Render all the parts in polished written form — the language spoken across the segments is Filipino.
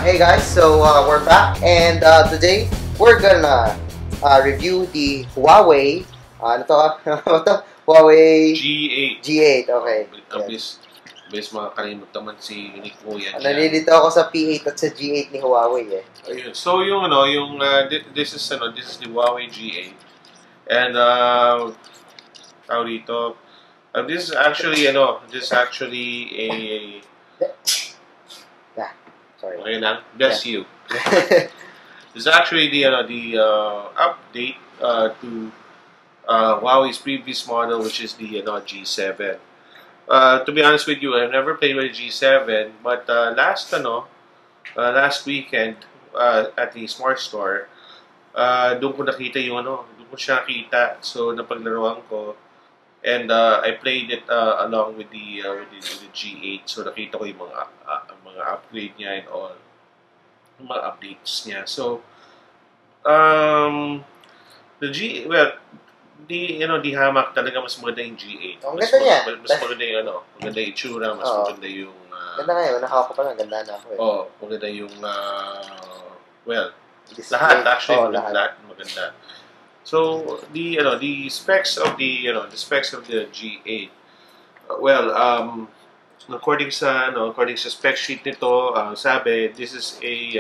Hey guys, so we're back, and today we're gonna review the Huawei. Ano to? Ano to? Huawei G8. G8. Okay. Base makakalimot naman si Nick Nguyen. Nalilito ako sa P8 at sa G8 ni Huawei eh. Ayun. So this is the Huawei G8. And tawag dito, this is actually a Sorry. okay lang. Bless you. This is actually the update to Huawei's previous model, which is the G7. To be honest with you, I've never played with G7, but last weekend at the Smart Store, doon ko nakita doon ko siya nakita. So napaglaruan ko, and I played it along with the G8. So nakita ko yung mga upgrade niya and all, yung mga updates niya. So the hamak talaga mas maganda yung G8. Ang ganda niya. Mas maganda yung maganda yung itsura, mas maganda yung ganda nga yun, nakaka pa lang, ganda na ako eh. Maganda yung Display. lahat actually, lahat maganda. So the specs of the G8, according sa spec sheet nito, sabi this is a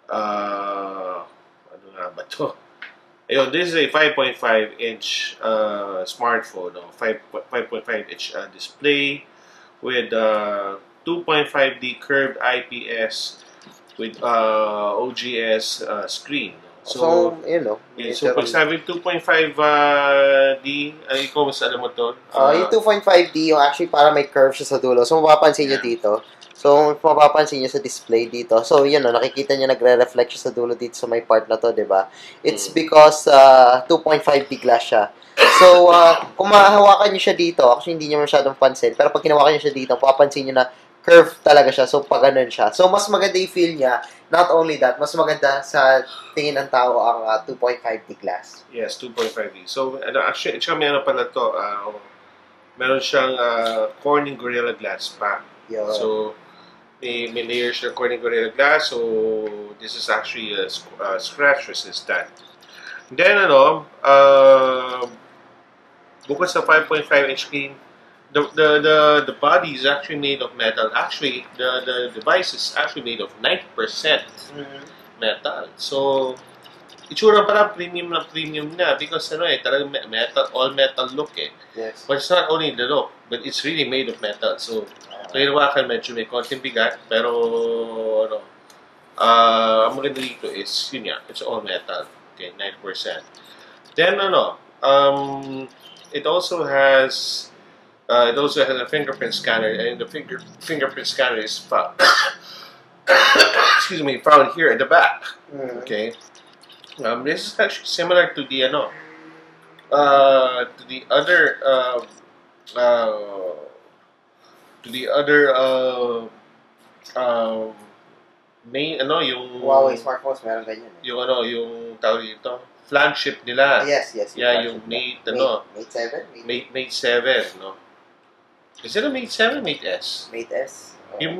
ano nga ba to? Ayun, this is a 5.5-inch smartphone, 5.5-inch display with 2.5D curved IPS with OGS screen. So pag sabi 2.5D, ikaw mas alam mo to? Yung 2.5D, yung actually para may curve siya sa dulo. So mapapansin nyo dito. So, mapapansin nyo sa display dito. So, yun, nakikita nyo nagre-reflect siya sa dulo dito sa may part na to, di ba? It's because 2.5D glass siya. So, kung mahawakan nyo siya dito, actually hindi nyo masyadong pansin, pero pag hinawakan nyo siya dito, papansin nyo na curve talaga siya. So, pag ganun siya. So, mas maganda yung feel niya. Not only that, mas maganda sa tingin ng tao ang 2.5D glass. Yes, 2.5D. So, actually, may pala to. Meron siyang Corning Gorilla Glass pa. Yun. So, may layers ng Corning Gorilla Glass, so this is actually scratch resistant. Then bukod sa 5.5-inch screen, the body is actually made of metal. Actually, the device is actually made of 90% metal. So itsura parang premium na because talagang metal, all metal look eh. Yes. But it's not only the look, but it's really made of metal. So hinawakan medyo may konting bigat, pero ang maganda dito is yun nga, it's all metal. Okay, 9%. Then it also has a fingerprint scanner, and the fingerprint scanner is found found here at the back. Okay. This is actually similar to the main yung Huawei smartphones meron ganyan eh. yung tawag dito, flagship nila. Yes. Yeah, yung Mate Mate 7, no? Is it a Mate 7, Mate S? Mate S. Yung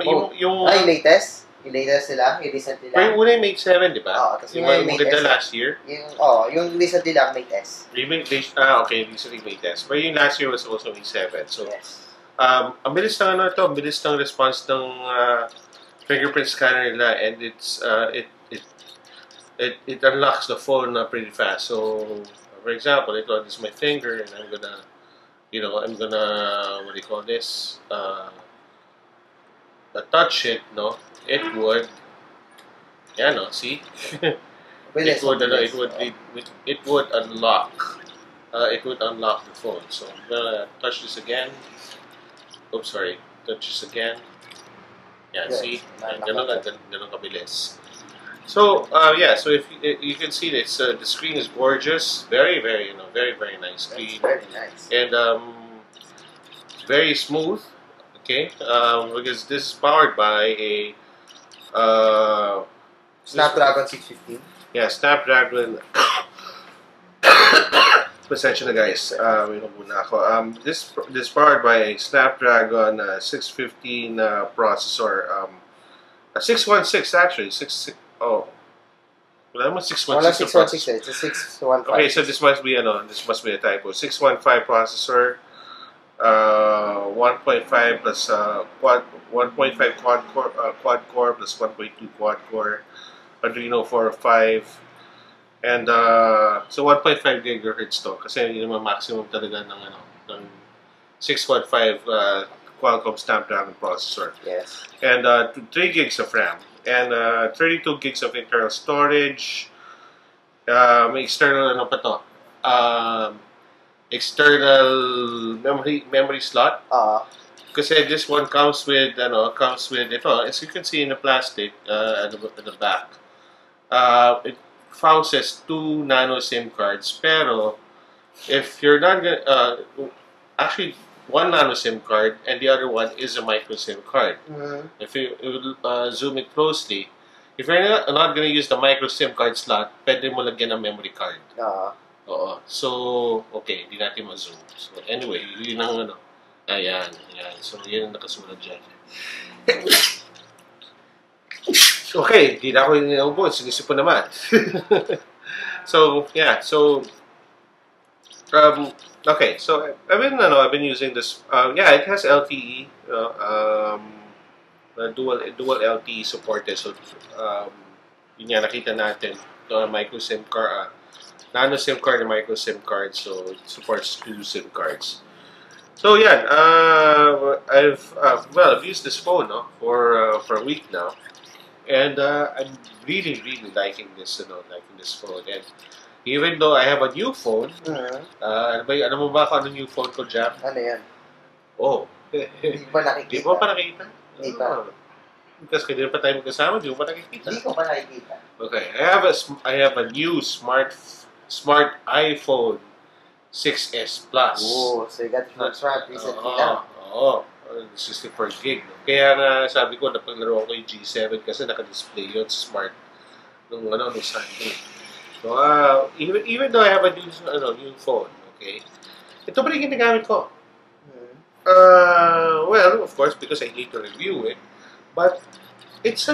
latest? Yung latest nila, yung recent nila. Pero yung una yung Mate 7, di ba? Yung maganda last year. Yung recent nila, Mate S. Okay, recently Mate S. Pero yung last year was also Mate 7. So, yes. Ang bilis ng response ng fingerprint scanner nila, and it unlocks the phone pretty fast. So, for example, this is my finger, and I'm gonna what do you call this? Touch it, no? It would, see? It would unlock. It would unlock the phone. So I'm gonna touch this again. Oops, sorry. Touch this again. Yeah, yes. See? Ganun kabilis. So so if you can see this, the screen is gorgeous. Very, very, very nice screen. That's very nice. And very smooth. Okay, because this is powered by a Snapdragon 615. Yeah, Snapdragon. Pasensya na guys, muna ako. This powered by a Snapdragon 615 processor. 616 actually. Oh, wala naman Wala 616 na 616 eh. It's a 615. Okay, so this must be a typo. 615 processor, 1.5 plus quad 1.5 quad core plus 1.2 quad core, Adreno 405, and so 1.5 gigahertz to kasi yun naman maximum talaga ng 615 Qualcomm Snapdragon processor. Yes. And 3 gigs of RAM and 32 gigs of internal storage. May external ano pa to? External memory slot. Kasi this one comes with ito, as you can see in the plastic at the back. It houses 2 nano SIM cards, pero if you're not gonna actually, 1 nano SIM card and the other one is a micro SIM card. If you zoom it closely, if you're not going to use the micro SIM card slot, pwede mo lagyan ng memory card. Oo. So, okay, hindi natin ma-zoom. So, anyway, yun ang ano. Ayan. So, yun ang nakasulat dyan. Okay, hindi na ako yung naubos. Sinisip po naman. So, yeah. So, okay, so I've been using this. Yeah, it has LTE, dual LTE supported. So, yun nga nakita natin. Ito micro SIM card, nano SIM card and micro SIM card. So it supports 2 SIM cards. So yeah, I've used this phone for a week now, and I'm really liking this phone. And even though I have a new phone, ano mo ba kung ano new phone ko, Jam? Ano yan? Oh. Hindi ba nakikita? Di mo pa nakikita? Hindi pa. Kasi kanina pa tayo magkasama, di mo pa nakikita? Hindi ko pa nakikita. Okay, I have a new smart iPhone 6s Plus. Oh, so you got your smart recently na? Oo. 64 gig. Kaya nga sabi ko, napaglaro ko yung G7 kasi naka-display yun sa smart nung Sunday. So, even though I have a new phone, okay, ito pa rin ginagamit ko. Well, of course, because I need to review it, but it's I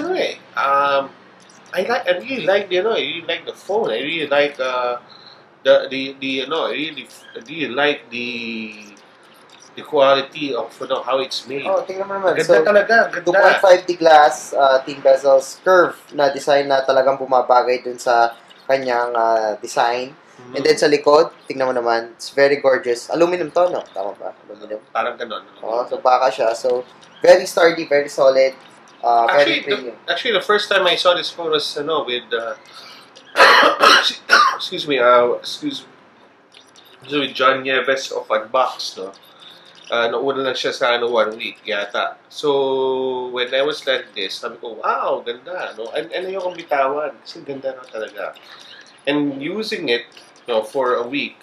really like the phone. I really like I really like the quality of how it's made. Oh, tingnan mo naman. Ganda talaga, ganda. 2.5D glass, thin bezels, curve na design na talagang bumabagay dun sa kanyang design. And then sa likod, tingnan mo naman, it's very gorgeous. Aluminum to, no? Tama ba? Aluminum. Parang ganon. So baka siya. So, very sturdy, very solid, very premium. Actually, the first time I saw this phone was with with John Nieves of Unbox, no? Nauna lang siya sa 1 week yata. So, when I was like this, sabi ko, wow, ganda, no? And ayokong bitawan kasi ganda na talaga. And using it, for a week,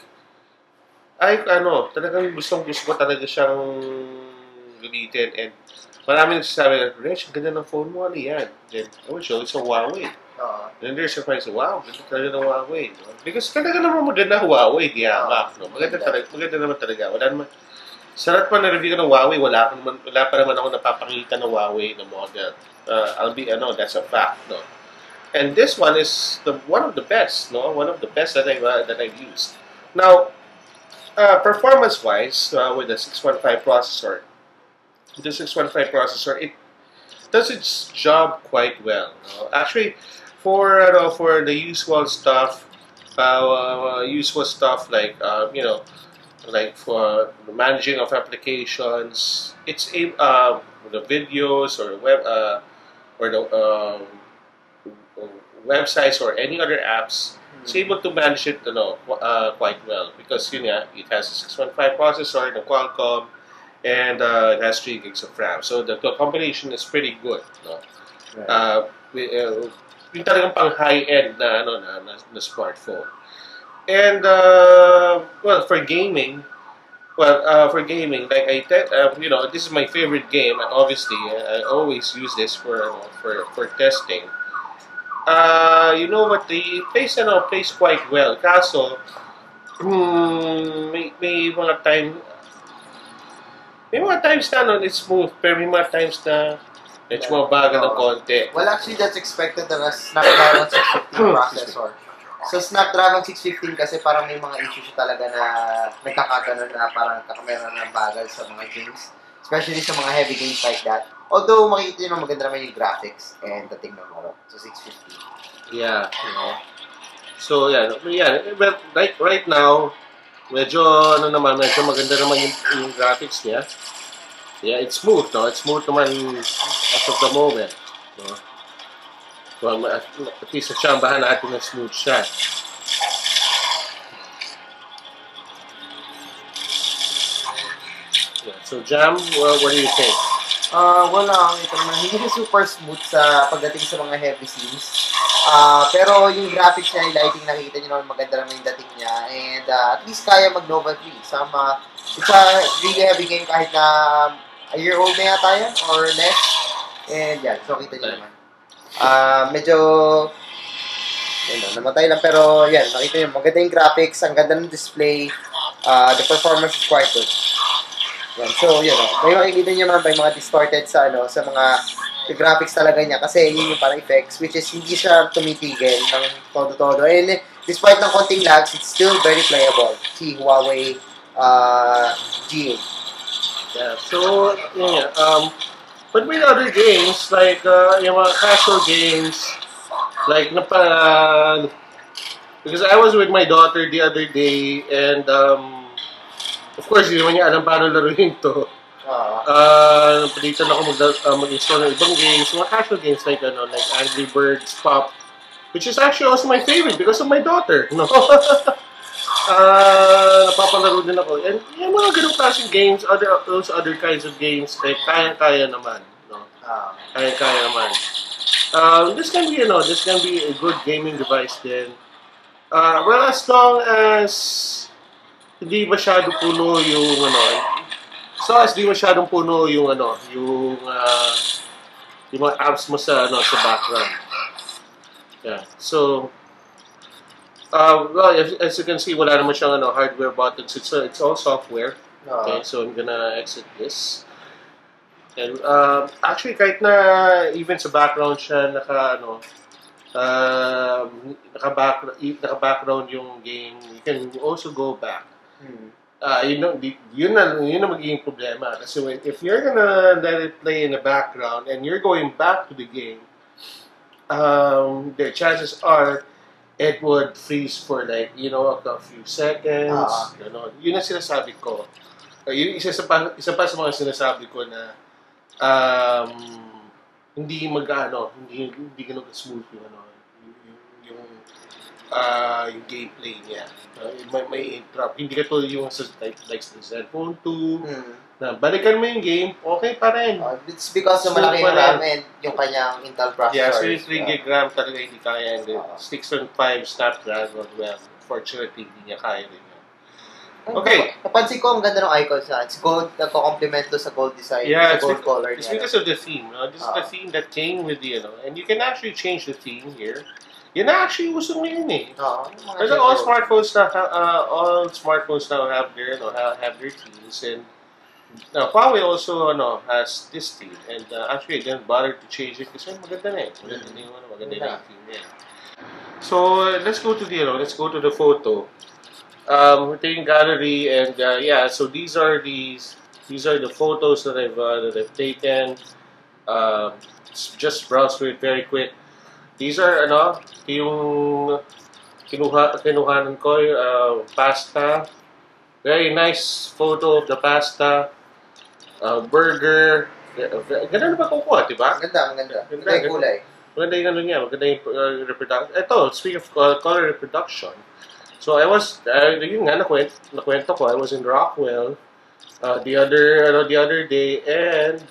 talagang gusto ko talaga siyang gamitin. And maraming nagsasabi, Rich, ganda ng phone mo, ano yan? Then, it's a Huawei. Then they're surprised, wow, ganda talaga ng Huawei. No? Because talaga naman maganda Huawei, di hamak, no? Maganda naman talaga. Wala naman, sarap pa na-review ko ng Huawei, wala pa naman ako napapakita ng Huawei na model. That's a fact, no? And this one is one of the best, no? One of the best that I've used. Now, performance-wise, with the 615 processor, it does its job quite well. No? Actually, for the usual stuff like like for the managing of applications, it's the videos or web or the websites or any other apps. It's able to manage it quite well because it has a 615 processor, the Qualcomm, and it has 3 gigs of RAM. So the combination is pretty good. No? Right. Yung talagang pang high-end na smartphone. And for gaming, like this is my favorite game. Obviously, I always use this for testing. The plays quite well. Kaso, may mga times na it's smooth, pero may mga times na Medyo mabagal ng konti. Well, actually, that's expected na Snapdragon 615 processor. So, Snapdragon 615 kasi parang may mga issues talaga na nagkakaganon na parang meron ng bagal sa mga games. Especially sa mga heavy games like that. Although, makikita nyo maganda naman yung graphics and the tingnan mo. So, 650. Yeah, you know. So, but right now, medyo maganda naman yung graphics niya. Yeah, it's smooth, no? It's smooth naman as of the moment, no? So, at least sa tsambahan natin na smooth siya. Yeah, so, Jam, what do you think? Ito naman, hindi siya super smooth sa pagdating sa mga heavy scenes. Pero yung graphics niya, yung lighting, nakikita nyo naman maganda naman yung dating niya. And at least kaya mag-Nova 3. It's a really heavy game kahit na a year old na yata yan or less. And yan, so kita nyo naman. Medyo namatay lang pero yan, nakita nyo, maganda yung graphics, ang ganda ng display, the performance is quite good. Yan, so yun, may makikita nyo naman may mga distorted sa mga graphics talaga niya kasi yun yung parang effects which is hindi siya tumitigil ng todo-todo. And despite ng konting lags, it's still very playable. Si Huawei G8. Yeah, so, but with other games, like, yung mga casual games, like, because I was with my daughter the other day, and, of course, hindi naman niya alam paano laruin to. Napilitan ako mag-install ng ibang games, mga casual games, like Angry Birds Pop, which is actually also my favorite because of my daughter, no? Napapalaro din ako. And yung mga ganung klaseng games, those other kinds of games, like kaya-kaya naman, no? Kaya-kaya naman. This can be a good gaming device din. Well, as long as hindi masyado puno yung yung mga apps mo sa background. Yeah. So, well, as you can see, wala naman siyang hardware buttons. It's all software. Okay, so I'm gonna exit this. And actually, kahit na even sa background siya naka-background yung game, you can also go back. Yun na magiging problema. Kasi if you're gonna let it play in the background and you're going back to the game, the chances are it would freeze for a few seconds. Yun ang sinasabi ko. Yun isa pa sa mga sinasabi ko na hindi ganun smooth yung gameplay niya. May interrupt. Hindi ka tulad yung sa sa cellphone 2 na balikan mo yung game, okay pa rin. It's because yung malaki yung RAM and yung kanyang Intel processor. Yeah, so yung 3 gig RAM talaga hindi kaya. And 6.5 Snapdragon, well, fortunately, hindi niya kaya rin yun. Okay. Napansin ko ang ganda ng icon sa it's gold, nagko-complement to sa gold design, sa gold color niya. It's because of the theme. This is the theme that came with the, and you can actually change the theme here. Yan na actually uso ngayon eh. Kasi all smartphones now have their themes, and Huawei also has this theme, and actually I didn't bother to change it kasi maganda na eh. Maganda na yung theme niya. So let's go to the photo. Ito yung gallery, and so these are the photos that I've taken. Just browse through it very quick. These are yung kinuhanan ko pasta. Very nice photo of the pasta. Burger. Ganda na ba kukuha, diba? Maganda. Maganda yung kulay. Maganda yung niya. Maganda yung reproduction. Ito, speaking of color reproduction. So I was, yun nga, nakwento ko, I was in Rockwell the other day, and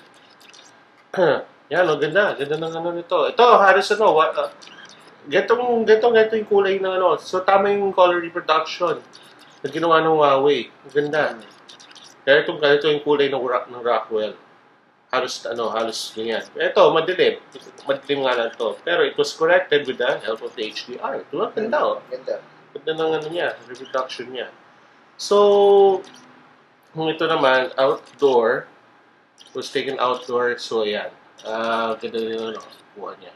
yan, ganda ng nito. Ito, halos gantong yung kulay ng so tama yung color reproduction na ginawa ng Huawei. Ganda. Kaya ito yung kulay ng Rockwell. Halos ganyan. Ito, madilim nga lang to. Pero it was corrected with the help of the HDR. Ito, ganda Ganda. Ganda ng reproduction niya. So, ito naman, outdoor. It was taken outdoor. So, ayan. Ganda rin ano, kuha niya.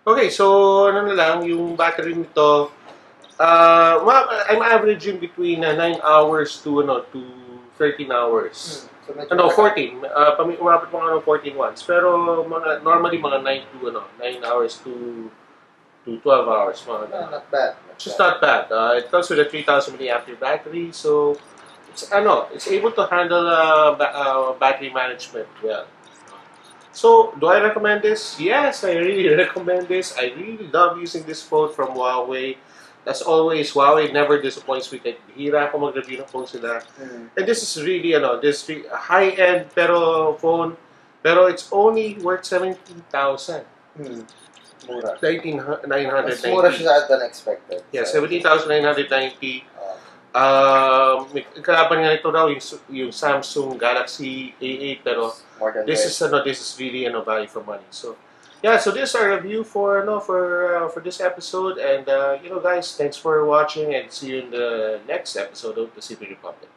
Okay, so ano na lang, yung battery nito, I'm averaging between 9 hours to 13 hours. So, Ano, 14. Umabot mga 14 once. Pero normally mga 9 to 9 hours to 12 hours. Mga ganun. not bad. Which is not bad. It comes with a 3,000 mAh battery, so it's able to handle battery management well. So, do I recommend this? Yes, I really recommend this. I really love using this phone from Huawei. As always, Huawei never disappoints me. Kahit bihira ako mag-review ng phone sila. And this is really, high-end phone, pero it's only worth 17,000. Mura. 19,990. Mas mura siya than expected. Yeah, 17,990. May kalaban nga ito raw yung Samsung Galaxy A8, pero this is really value for money. So yeah, so this is our review for this episode, and guys, thanks for watching, and see you in the next episode of the CP Republic.